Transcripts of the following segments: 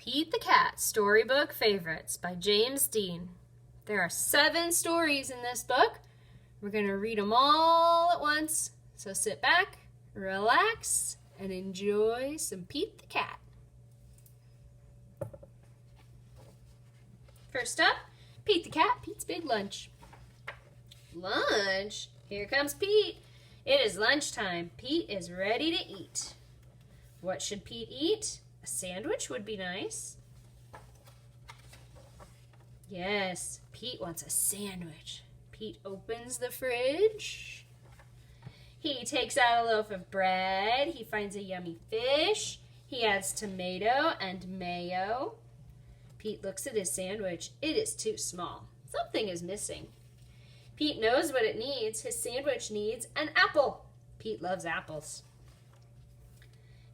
Pete the Cat Storybook Favorites by James Dean. There are 7 stories in this book. We're going to read them all at once. So sit back, relax, and enjoy some Pete the Cat. First up, Pete the Cat, Pete's Big Lunch. Lunch? Here comes Pete. It is lunchtime. Pete is ready to eat. What should Pete eat? A sandwich would be nice. Yes, Pete wants a sandwich. Pete opens the fridge. He takes out a loaf of bread. He finds a yummy fish. He adds tomato and mayo. Pete looks at his sandwich. It is too small. Something is missing. Pete knows what it needs. His sandwich needs an apple. Pete loves apples.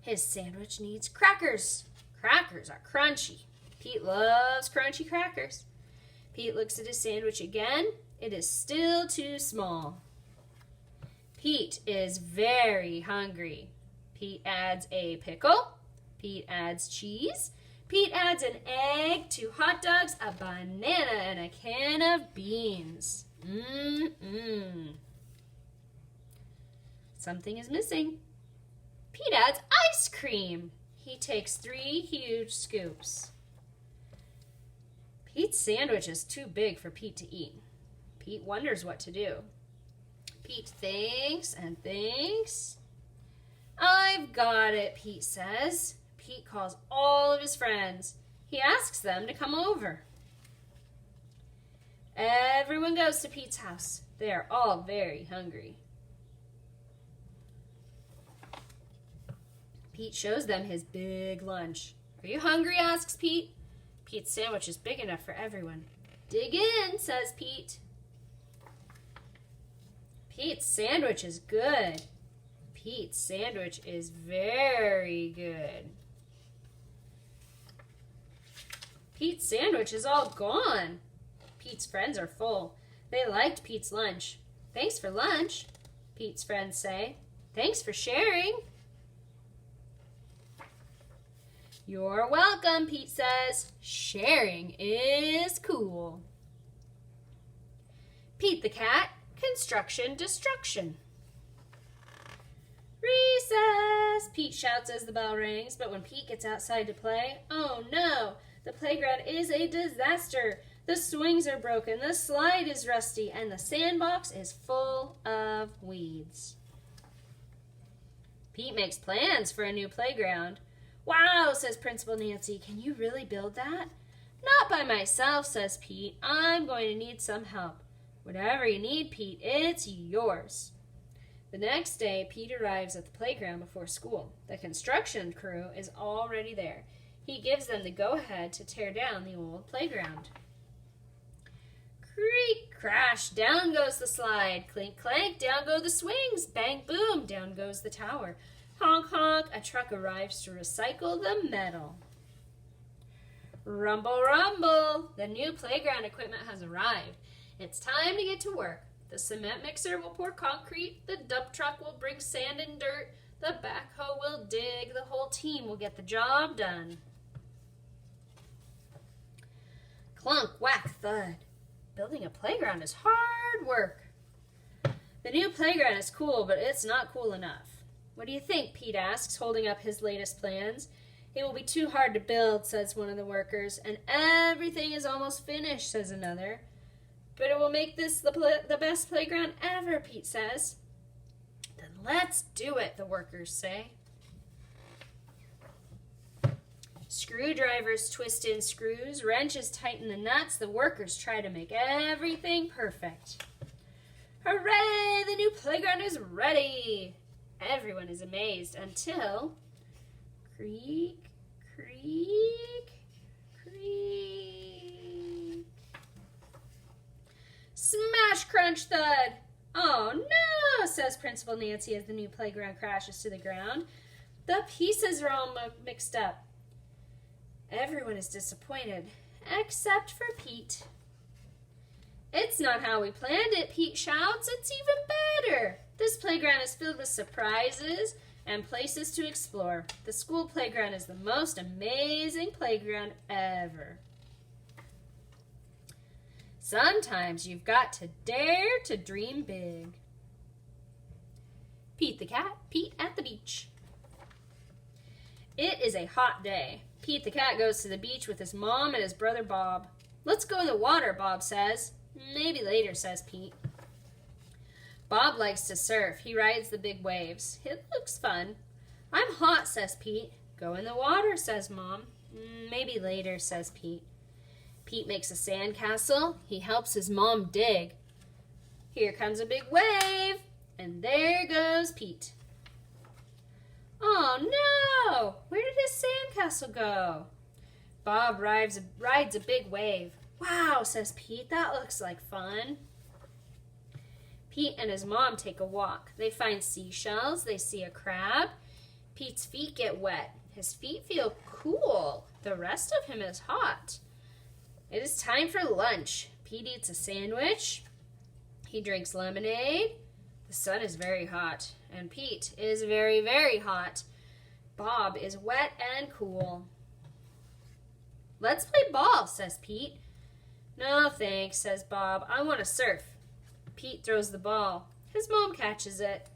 His sandwich needs crackers. Crackers are crunchy. Pete loves crunchy crackers. Pete looks at his sandwich again. It is still too small. Pete is very hungry. Pete adds a pickle. Pete adds cheese. Pete adds an egg, 2 hot dogs, a banana, and a can of beans. Something is missing. Pete adds ice cream. He takes 3 huge scoops. Pete's sandwich is too big for Pete to eat. Pete wonders what to do. Pete thinks and thinks. I've got it, Pete says. Pete calls all of his friends. He asks them to come over. Everyone goes to Pete's house. They are all very hungry. Pete shows them his big lunch. Are you hungry? Asks Pete. Pete's sandwich is big enough for everyone. Dig in, says Pete. Pete's sandwich is good. Pete's sandwich is very good. Pete's sandwich is all gone. Pete's friends are full. They liked Pete's lunch. Thanks for lunch, Pete's friends say. Thanks for sharing. You're welcome, Pete says. Sharing is cool. Pete the Cat, Construction Destruction. Recess! Pete shouts as the bell rings, but when Pete gets outside to play, oh no! The playground is a disaster. The swings are broken, the slide is rusty, and the sandbox is full of weeds. Pete makes plans for a new playground. Wow, says Principal Nancy, can you really build that? Not by myself, says Pete. I'm going to need some help. Whatever you need, Pete, it's yours. The next day, Pete arrives at the playground before school. The construction crew is already there. He gives them the go-ahead to tear down the old playground. Creak, crash, down goes the slide. Clink, clank, down go the swings. Bang, boom, down goes the tower. Honk, honk, a truck arrives to recycle the metal. Rumble, rumble, the new playground equipment has arrived. It's time to get to work. The cement mixer will pour concrete. The dump truck will bring sand and dirt. The backhoe will dig. The whole team will get the job done. Clunk, whack, thud. Building a playground is hard work. The new playground is cool, but it's not cool enough. What do you think? Pete asks, holding up his latest plans. It will be too hard to build, says one of the workers, and everything is almost finished, says another. But it will make this the best playground ever, Pete says. Then let's do it, the workers say. Screwdrivers twist in screws, wrenches tighten the nuts. The workers try to make everything perfect. Hooray! The new playground is ready! Everyone is amazed until creak, creak, creak. Smash, crunch, thud. Oh no, says Principal Nancy as the new playground crashes to the ground. The pieces are all mixed up. Everyone is disappointed, except for Pete. It's not how we planned it, Pete shouts. It's even better. This playground is filled with surprises, and places to explore. The school playground is the most amazing playground ever. Sometimes you've got to dare to dream big. Pete the cat, Pete at the beach. It is a hot day. Pete the cat goes to the beach with his mom and his brother Bob. Let's go in the water, Bob says. Maybe later, says Pete. Bob likes to surf. He rides the big waves. It looks fun. I'm hot, says Pete. Go in the water, says Mom. Maybe later, says Pete. Pete makes a sandcastle. He helps his mom dig. Here comes a big wave, and there goes Pete. Oh no! Where did his sandcastle go? Bob rides a big wave. Wow, says Pete, that looks like fun. Pete and his mom take a walk. They find seashells. They see a crab. Pete's feet get wet. His feet feel cool. The rest of him is hot. It is time for lunch. Pete eats a sandwich. He drinks lemonade. The sun is very hot, and Pete is very, very hot. Bob is wet and cool. Let's play ball, says Pete. No, thanks, says Bob. I want to surf. Pete throws the ball. His mom catches it.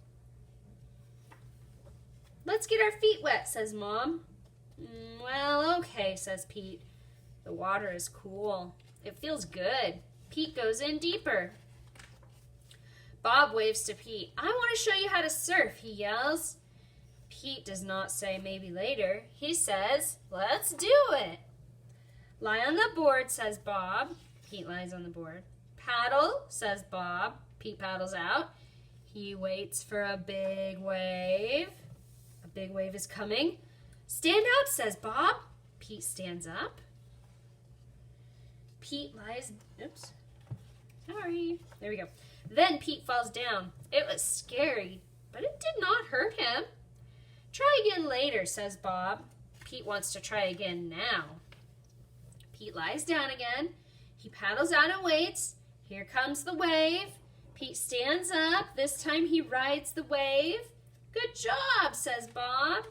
Let's get our feet wet, says Mom. Well, okay, says Pete. The water is cool. It feels good. Pete goes in deeper. Bob waves to Pete. I want to show you how to surf, he yells. Pete does not say maybe later. He says, let's do it. Lie on the board, says Bob. Pete lies on the board. Paddle, says Bob. Pete paddles out. He waits for a big wave. A big wave is coming. Stand up, says Bob. Pete stands up. Pete lies... Oops. Sorry. There we go. Then Pete falls down. It was scary, but it did not hurt him. Try again later, says Bob. Pete wants to try again now. Pete lies down again. He paddles out and waits. Here comes the wave. Pete stands up. This time he rides the wave. Good job, says Bob.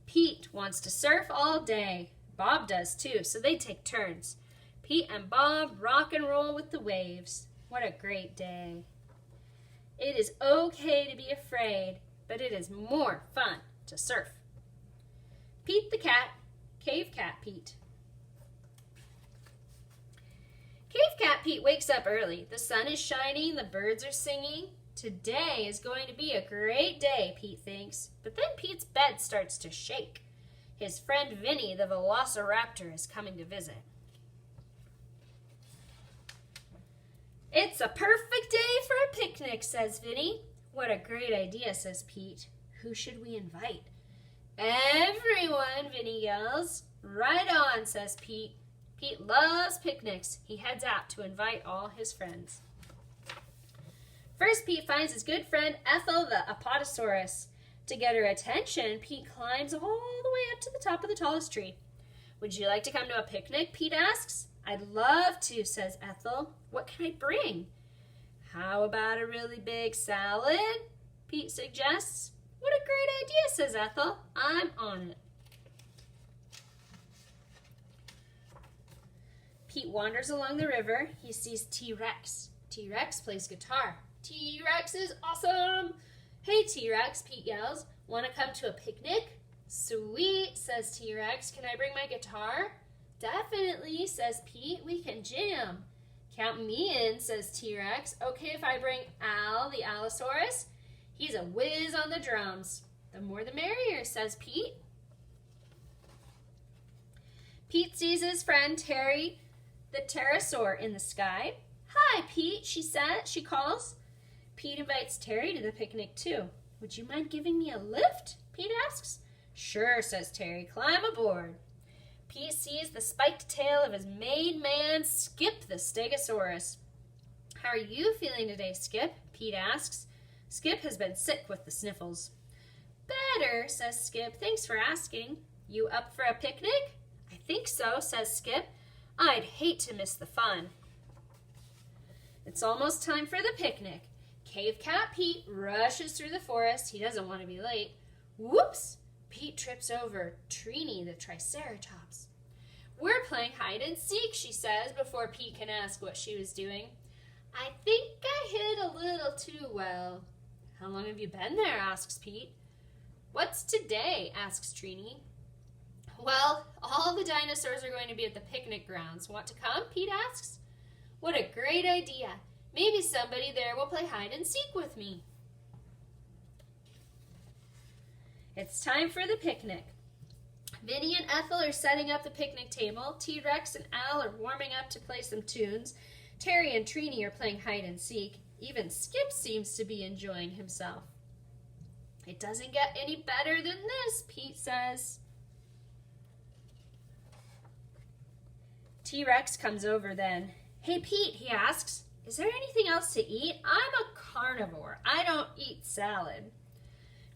Pete wants to surf all day. Bob does too, so they take turns. Pete and Bob rock and roll with the waves. What a great day. It is okay to be afraid, but it is more fun to surf. Pete the cat, Cave Cat Pete. Cave Cat Pete wakes up early. The sun is shining, the birds are singing. Today is going to be a great day, Pete thinks. But then Pete's bed starts to shake. His friend Vinny, the velociraptor, is coming to visit. It's a perfect day for a picnic, says Vinny. What a great idea, says Pete. Who should we invite? Everyone, Vinny yells. Right on, says Pete. Pete loves picnics. He heads out to invite all his friends. First, Pete finds his good friend Ethel the Apatosaurus. To get her attention, Pete climbs all the way up to the top of the tallest tree. Would you like to come to a picnic? Pete asks. I'd love to, says Ethel. What can I bring? How about a really big salad? Pete suggests. What a great idea, says Ethel. I'm on it. Pete wanders along the river. He sees T-Rex. T-Rex plays guitar. T-Rex is awesome! Hey, T-Rex, Pete yells. Want to come to a picnic? Sweet, says T-Rex. Can I bring my guitar? Definitely, says Pete. We can jam. Count me in, says T-Rex. Okay if I bring Al, the Allosaurus? He's a whiz on the drums. The more the merrier, says Pete. Pete sees his friend Terry, the pterosaur, in the sky. Hi, Pete, she calls. Pete invites Terry to the picnic too. Would you mind giving me a lift? Pete asks. Sure, says Terry. Climb aboard. Pete sees the spiked tail of his main man, Skip the Stegosaurus. How are you feeling today, Skip? Pete asks. Skip has been sick with the sniffles. Better, says Skip. Thanks for asking. You up for a picnic? I think so, says Skip. I'd hate to miss the fun. It's almost time for the picnic. Cave Cat Pete rushes through the forest. He doesn't want to be late. Whoops! Pete trips over Trini the Triceratops. We're playing hide and seek, she says, before Pete can ask what she was doing. I think I hid a little too well. How long have you been there? Asks Pete. What's today? Asks Trini. Well, all the dinosaurs are going to be at the picnic grounds. Want to come? Pete asks. What a great idea. Maybe somebody there will play hide and seek with me. It's time for the picnic. Vinny and Ethel are setting up the picnic table. T-Rex and Al are warming up to play some tunes. Terry and Trini are playing hide and seek. Even Skip seems to be enjoying himself. It doesn't get any better than this, Pete says. T-Rex comes over then. Hey, Pete, he asks, is there anything else to eat? I'm a carnivore. I don't eat salad.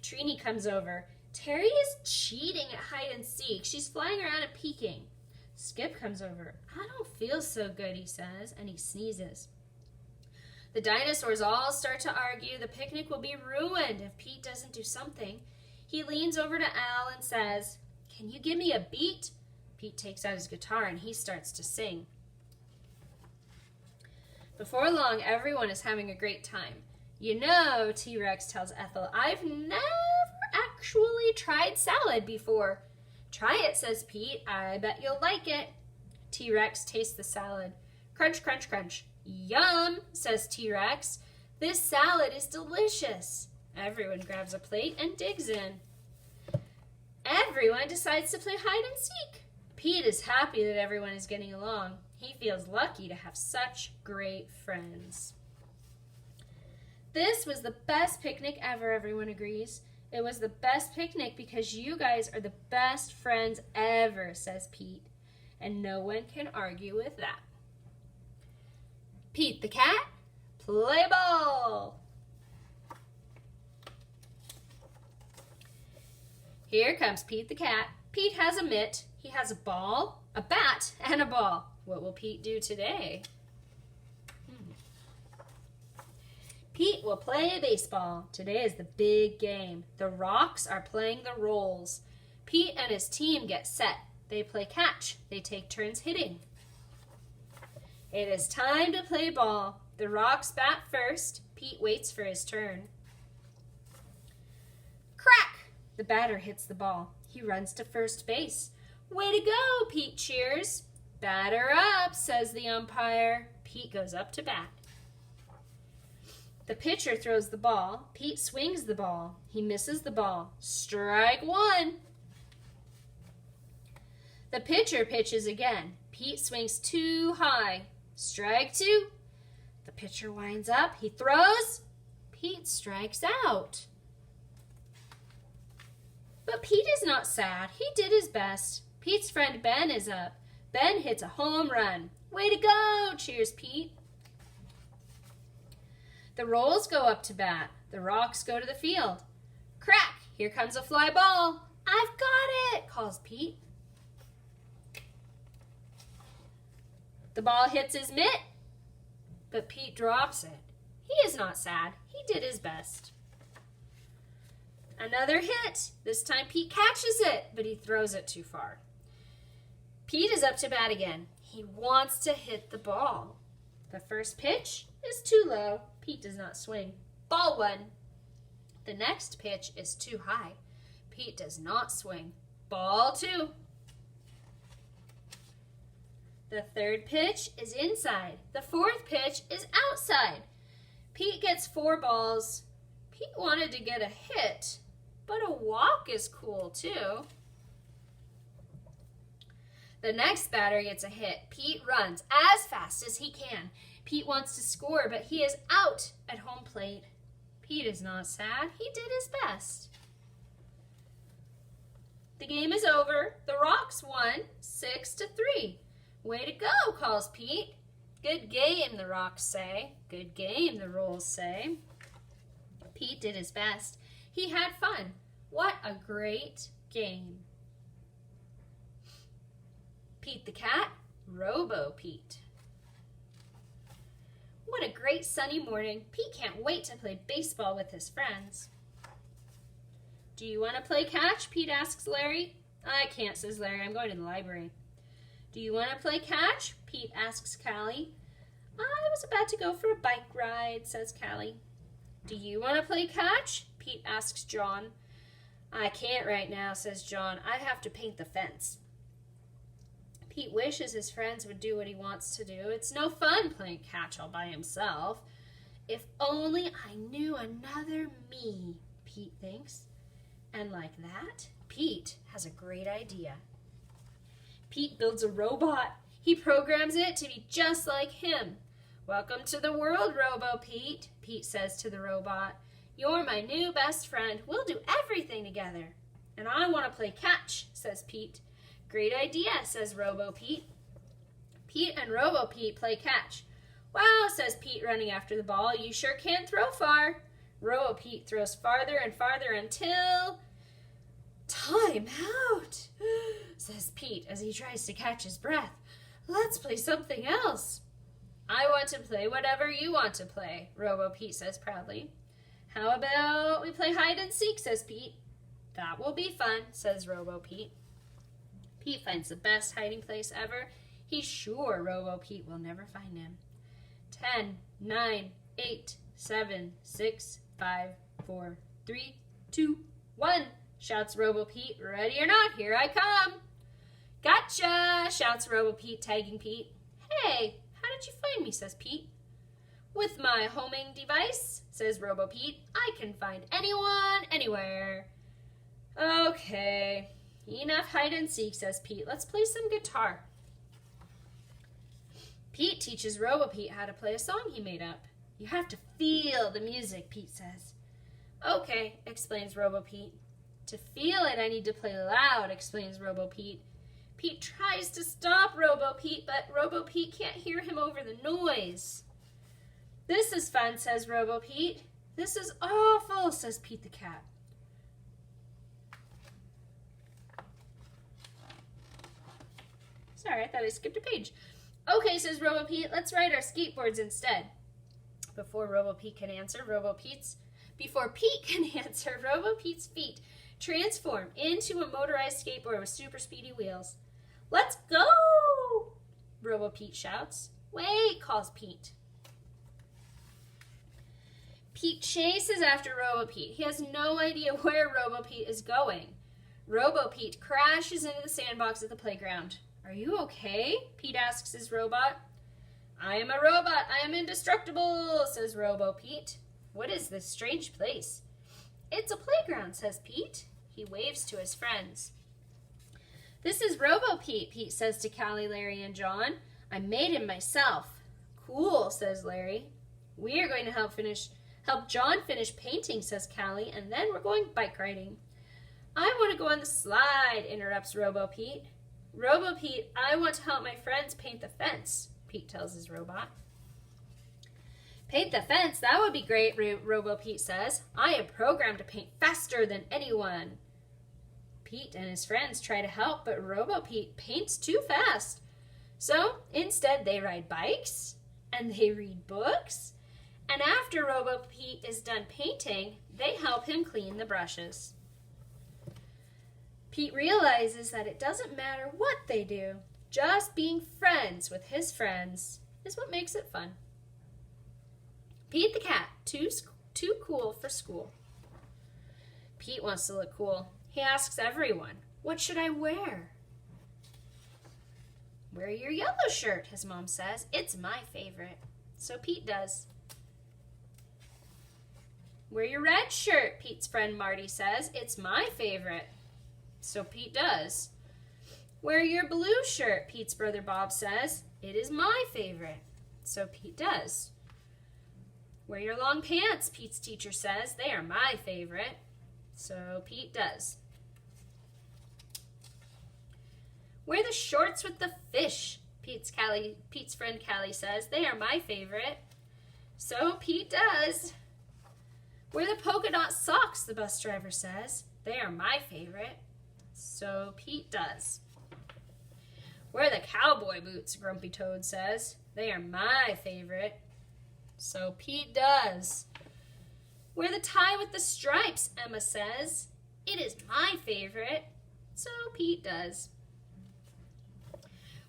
Trini comes over. Terry is cheating at hide and seek. She's flying around and peeking. Skip comes over. I don't feel so good, he says, and he sneezes. The dinosaurs all start to argue the picnic will be ruined if Pete doesn't do something. He leans over to Al and says, Can you give me a beat? Pete takes out his guitar and he starts to sing. Before long, everyone is having a great time. You know, T-Rex tells Ethel, I've never actually tried salad before. Try it, says Pete. I bet you'll like it. T-Rex tastes the salad. Crunch, crunch, crunch. Yum, says T-Rex. This salad is delicious. Everyone grabs a plate and digs in. Everyone decides to play hide and seek. Pete is happy that everyone is getting along. He feels lucky to have such great friends. This was the best picnic ever, everyone agrees. It was the best picnic because you guys are the best friends ever, says Pete. And no one can argue with that. Pete the Cat, play ball! Here comes Pete the Cat. Pete has a mitt. He has a ball, a bat, and a ball. What will Pete do today? Pete will play baseball. Today is the big game. The Rocks are playing the Rolls. Pete and his team get set. They play catch. They take turns hitting. It is time to play ball. The Rocks bat first. Pete waits for his turn. Crack! The batter hits the ball. He runs to first base. Way to go, Pete cheers. Batter up, says the umpire. Pete goes up to bat. The pitcher throws the ball. Pete swings the ball. He misses the ball. Strike one. The pitcher pitches again. Pete swings too high. Strike two. The pitcher winds up. He throws. Pete strikes out. But Pete is not sad. He did his best. Pete's friend Ben is up. Ben hits a home run. Way to go, cheers Pete. The Rolls go up to bat. The Rocks go to the field. Crack! Here comes a fly ball. I've got it, calls Pete. The ball hits his mitt, but Pete drops it. He is not sad. He did his best. Another hit. This time Pete catches it, but he throws it too far. Pete is up to bat again. He wants to hit the ball. The first pitch is too low. Pete does not swing. Ball one. The next pitch is too high. Pete does not swing. Ball two. The third pitch is inside. The fourth pitch is outside. Pete gets 4 balls. Pete wanted to get a hit, but a walk is cool too. The next batter gets a hit. Pete runs as fast as he can. Pete wants to score, but he is out at home plate. Pete is not sad. He did his best. The game is over. The Rocks won 6-3. Way to go, calls Pete. Good game, the Rocks say. Good game, the Rolls say. Pete did his best. He had fun. What a great game. Pete the Cat, Robo Pete. What a great sunny morning. Pete can't wait to play baseball with his friends. Do you want to play catch? Pete asks Larry. I can't, says Larry. I'm going to the library. Do you want to play catch? Pete asks Callie. I was about to go for a bike ride, says Callie. Do you want to play catch? Pete asks John. I can't right now, says John. I have to paint the fence. Pete wishes his friends would do what he wants to do. It's no fun playing catch all by himself. If only I knew another me, Pete thinks. And like that, Pete has a great idea. Pete builds a robot. He programs it to be just like him. Welcome to the world, Robo-Pete, Pete says to the robot. You're my new best friend. We'll do everything together. And I want to play catch, says Pete. Great idea, says Robo-Pete. Pete and Robo-Pete play catch. Wow, says Pete running after the ball. You sure can throw far. Robo-Pete throws farther and farther until... Time out, says Pete as he tries to catch his breath. Let's play something else. I want to play whatever you want to play, Robo-Pete says proudly. How about we play hide and seek, says Pete. That will be fun, says Robo-Pete. Pete finds the best hiding place ever. He's sure Robo-Pete will never find him. 10, 9, 8, 7, 6, 5, 4, 3, 2, 1, shouts Robo-Pete. Ready or not, here I come. Gotcha, shouts Robo-Pete, tagging Pete. Hey, how did you find me, says Pete. With my homing device, says Robo-Pete, I can find anyone, anywhere. Okay, enough hide and seek, says Pete. Let's play some guitar. Pete teaches Robo-Pete how to play a song he made up. You have to feel the music, Pete says. Okay, explains Robo-Pete. To feel it, I need to play loud, explains Robo-Pete. Pete tries to stop Robo-Pete, but Robo-Pete can't hear him over the noise. This is fun, says Robo-Pete. This is awful, says Pete the cat. Sorry, I thought I skipped a page. Okay, says Robo-Pete, let's ride our skateboards instead. Before Pete can answer, Robo-Pete's feet transform into a motorized skateboard with super speedy wheels. Let's go! Robo-Pete shouts. Wait, calls Pete. Pete chases after Robo-Pete. He has no idea where Robo-Pete is going. Robo-Pete crashes into the sandbox at the playground. Are you okay? Pete asks his robot. I am a robot. I am indestructible, says Robo-Pete. What is this strange place? It's a playground, says Pete. He waves to his friends. This is Robo-Pete, Pete says to Callie, Larry, and John. I made him myself. Cool, says Larry. We are going to help John finish painting, says Callie, and then we're going bike riding. I want to go on the slide, interrupts Robo-Pete. Robo-Pete, I want to help my friends paint the fence, Pete tells his robot. Paint the fence? That would be great, Robo-Pete says. I am programmed to paint faster than anyone. Pete and his friends try to help, but Robo-Pete paints too fast. So instead they ride bikes, and they read books, and after Robo-Pete is done painting, they help him clean the brushes. Pete realizes that it doesn't matter what they do. Just being friends with his friends is what makes it fun. Pete the cat, too cool for school. Pete wants to look cool. He asks everyone, what should I wear? Wear your yellow shirt, his mom says. It's my favorite. So Pete does. Wear your red shirt, Pete's friend Marty says. It's my favorite. So Pete does. Wear your blue shirt, Pete's brother Bob says. It is my favorite. So Pete does. Wear your long pants, Pete's teacher says. They are my favorite. So Pete does. Wear the shorts with the fish, Pete's friend Callie says. They are my favorite. So Pete does. Wear the polka dot socks, the bus driver says. They are my favorite. So Pete does. Wear the cowboy boots, Grumpy Toad says. They are my favorite. So Pete does. Wear the tie with the stripes, Emma says. It is my favorite. So Pete does.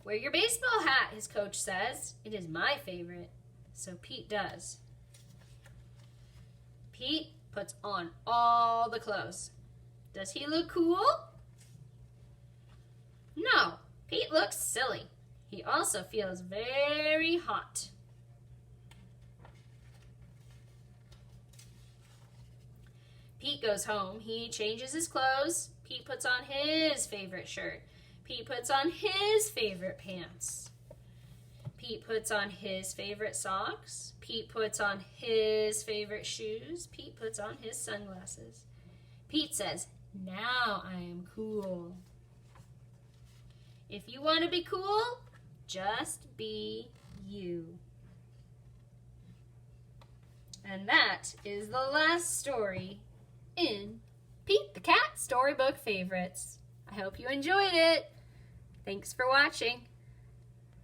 Wear your baseball hat, his coach says. It is my favorite. So Pete does. Pete puts on all the clothes. Does he look cool? No, Pete looks silly. He also feels very hot. Pete goes home. He changes his clothes. Pete puts on his favorite shirt. Pete puts on his favorite pants. Pete puts on his favorite socks. Pete puts on his favorite shoes. Pete puts on his sunglasses. Pete says, "Now I am cool." If you want to be cool, just be you. And that is the last story in Pete the Cat Storybook Favorites. I hope you enjoyed it. Thanks for watching.